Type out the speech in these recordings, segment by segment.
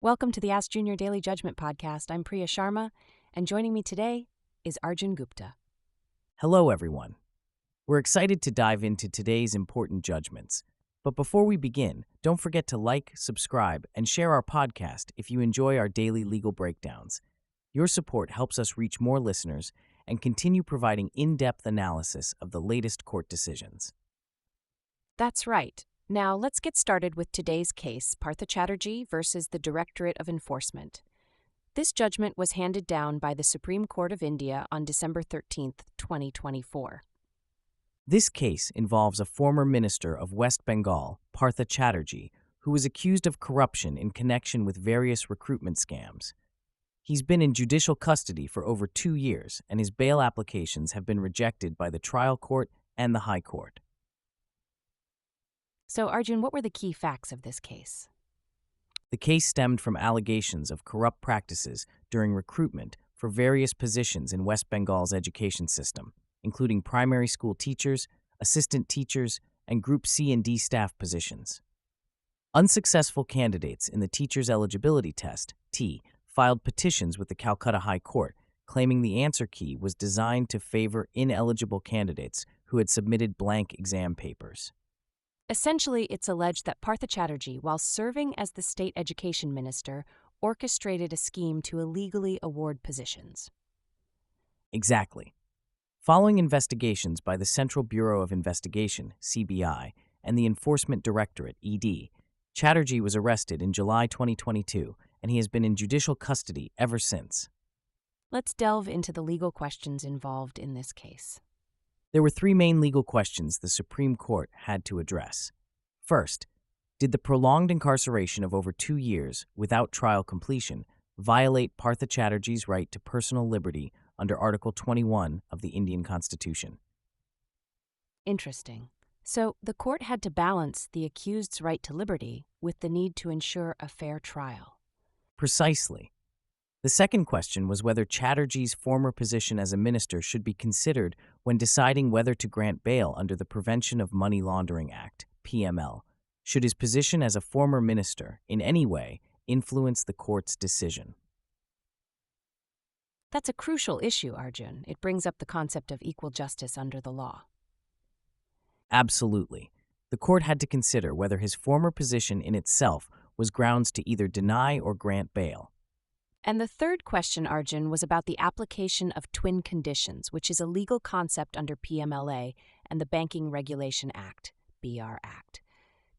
Welcome to the Ask Junior Daily Judgment Podcast. I'm Priya Sharma, and joining me today is Arjun Gupta. Hello, everyone. We're excited to dive into today's important judgments. But before we begin, don't forget to like, subscribe, and share our podcast if you enjoy our daily legal breakdowns. Your support helps us reach more listeners and continue providing in-depth analysis of the latest court decisions. That's right. Now, let's get started with today's case, Partha Chatterjee versus the Directorate of Enforcement. This judgment was handed down by the Supreme Court of India on December 13, 2024. This case involves a former minister of West Bengal, Partha Chatterjee, who was accused of corruption in connection with various recruitment scams. He's been in judicial custody for over 2 years, and his bail applications have been rejected by the trial court and the High Court. So, Arjun, what were the key facts of this case? The case stemmed from allegations of corrupt practices during recruitment for various positions in West Bengal's education system, including primary school teachers, assistant teachers, and Group C and D staff positions. Unsuccessful candidates in the Teachers' Eligibility Test, T, filed petitions with the Calcutta High Court, claiming the answer key was designed to favor ineligible candidates who had submitted blank exam papers. Essentially, it's alleged that Partha Chatterjee, while serving as the state education minister, orchestrated a scheme to illegally award positions. Exactly. Following investigations by the Central Bureau of Investigation, CBI, and the Enforcement Directorate, ED, Chatterjee was arrested in July 2022, and he has been in judicial custody ever since. Let's delve into the legal questions involved in this case. There were 3 main legal questions the Supreme Court had to address. First, did the prolonged incarceration of over 2 years without trial completion violate Partha Chatterjee's right to personal liberty under Article 21 of the Indian Constitution? Interesting. So, the court had to balance the accused's right to liberty with the need to ensure a fair trial. Precisely. The second question was whether Chatterjee's former position as a minister should be considered when deciding whether to grant bail under the Prevention of Money Laundering Act, PML. Should his position as a former minister, in any way, influence the court's decision? That's a crucial issue, Arjun. It brings up the concept of equal justice under the law. Absolutely. The court had to consider whether his former position in itself was grounds to either deny or grant bail. And the third question, Arjun, was about the application of twin conditions, which is a legal concept under PMLA and the Banking Regulation Act, BR Act.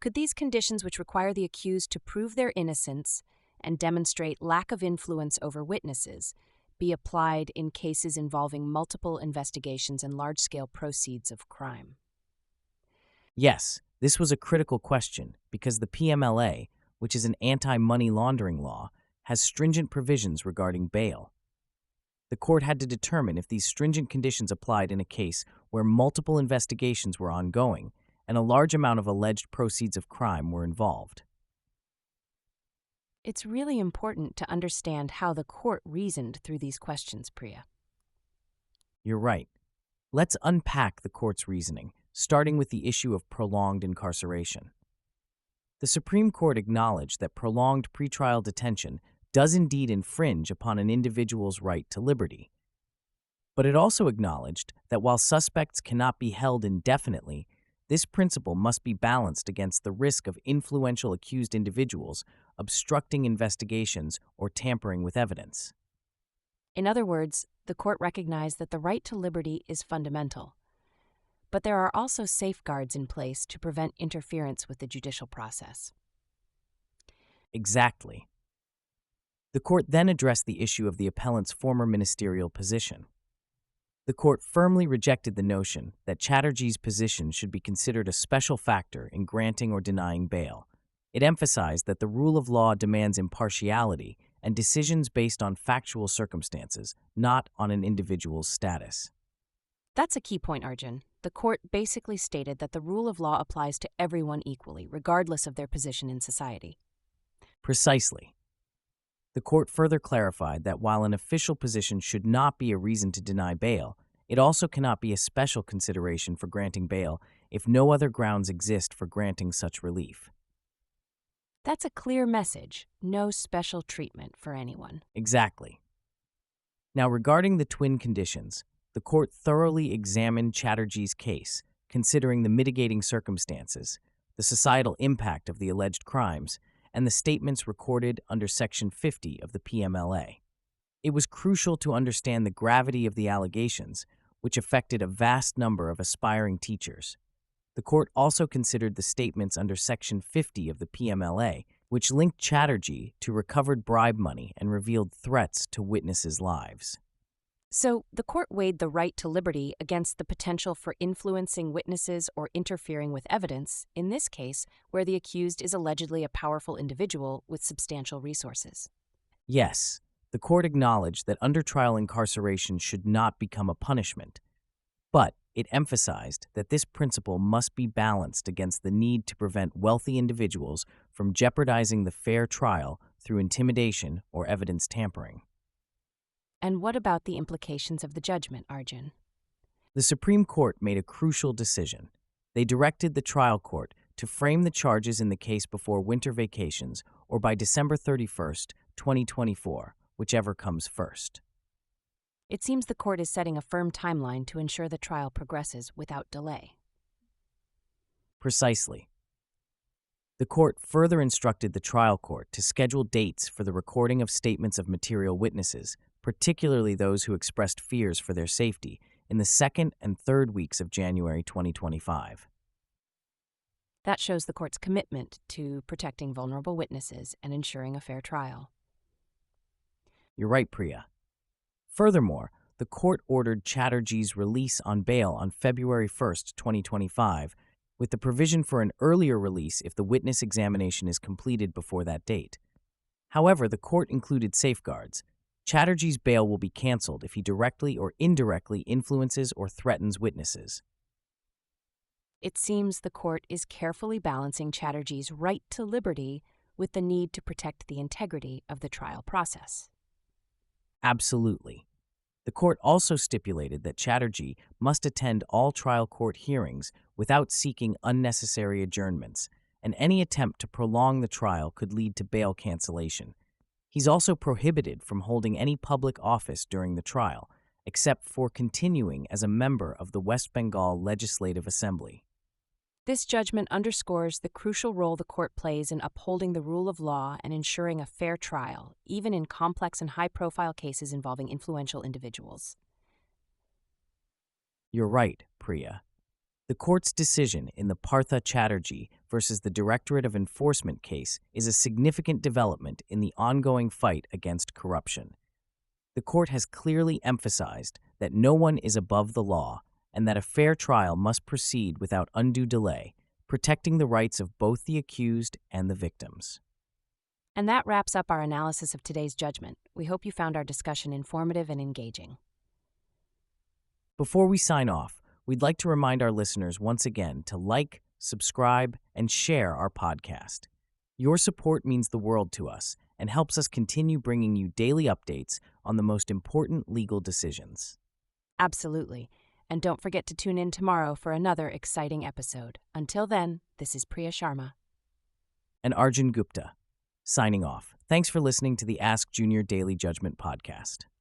Could these conditions, which require the accused to prove their innocence and demonstrate lack of influence over witnesses, be applied in cases involving multiple investigations and large-scale proceeds of crime? Yes, this was a critical question because the PMLA, which is an anti-money laundering law, has stringent provisions regarding bail. The court had to determine if these stringent conditions applied in a case where multiple investigations were ongoing and a large amount of alleged proceeds of crime were involved. It's really important to understand how the court reasoned through these questions, Priya. You're right. Let's unpack the court's reasoning, starting with the issue of prolonged incarceration. The Supreme Court acknowledged that prolonged pretrial detention does indeed infringe upon an individual's right to liberty. But it also acknowledged that while suspects cannot be held indefinitely, this principle must be balanced against the risk of influential accused individuals obstructing investigations or tampering with evidence. In other words, the court recognized that the right to liberty is fundamental. But there are also safeguards in place to prevent interference with the judicial process. Exactly. The court then addressed the issue of the appellant's former ministerial position. The court firmly rejected the notion that Chatterjee's position should be considered a special factor in granting or denying bail. It emphasized that the rule of law demands impartiality and decisions based on factual circumstances, not on an individual's status. That's a key point, Arjun. The court basically stated that the rule of law applies to everyone equally, regardless of their position in society. Precisely. The court further clarified that while an official position should not be a reason to deny bail, it also cannot be a special consideration for granting bail if no other grounds exist for granting such relief. That's a clear message. No special treatment for anyone. Exactly. Now, regarding the twin conditions, the court thoroughly examined Chatterjee's case, considering the mitigating circumstances, the societal impact of the alleged crimes, and the statements recorded under Section 50 of the PMLA. It was crucial to understand the gravity of the allegations, which affected a vast number of aspiring teachers. The court also considered the statements under Section 50 of the PMLA, which linked Chatterjee to recovered bribe money and revealed threats to witnesses' lives. So, the court weighed the right to liberty against the potential for influencing witnesses or interfering with evidence, in this case, where the accused is allegedly a powerful individual with substantial resources. Yes, the court acknowledged that undertrial incarceration should not become a punishment, but it emphasized that this principle must be balanced against the need to prevent wealthy individuals from jeopardizing the fair trial through intimidation or evidence tampering. And what about the implications of the judgment, Arjun? The Supreme Court made a crucial decision. They directed the trial court to frame the charges in the case before winter vacations or by December 31st, 2024, whichever comes first. It seems the court is setting a firm timeline to ensure the trial progresses without delay. Precisely. The court further instructed the trial court to schedule dates for the recording of statements of material witnesses, particularly those who expressed fears for their safety, in the second and third weeks of January 2025. That shows the court's commitment to protecting vulnerable witnesses and ensuring a fair trial. You're right, Priya. Furthermore, the court ordered Chatterjee's release on bail on February 1st, 2025, with the provision for an earlier release if the witness examination is completed before that date. However, the court included safeguards. Chatterjee's bail will be canceled if he directly or indirectly influences or threatens witnesses. It seems the court is carefully balancing Chatterjee's right to liberty with the need to protect the integrity of the trial process. Absolutely. The court also stipulated that Chatterjee must attend all trial court hearings without seeking unnecessary adjournments, and any attempt to prolong the trial could lead to bail cancellation. He's also prohibited from holding any public office during the trial, except for continuing as a member of the West Bengal Legislative Assembly. This judgment underscores the crucial role the court plays in upholding the rule of law and ensuring a fair trial, even in complex and high-profile cases involving influential individuals. You're right, Priya. The court's decision in the Partha Chatterjee versus the Directorate of Enforcement case is a significant development in the ongoing fight against corruption. The court has clearly emphasized that no one is above the law and that a fair trial must proceed without undue delay, protecting the rights of both the accused and the victims. And that wraps up our analysis of today's judgment. We hope you found our discussion informative and engaging. Before we sign off, we'd like to remind our listeners once again to like, subscribe, and share our podcast. Your support means the world to us and helps us continue bringing you daily updates on the most important legal decisions. Absolutely. And don't forget to tune in tomorrow for another exciting episode. Until then, this is Priya Sharma. And Arjun Gupta, signing off. Thanks for listening to the Ask Junior Daily Judgment podcast.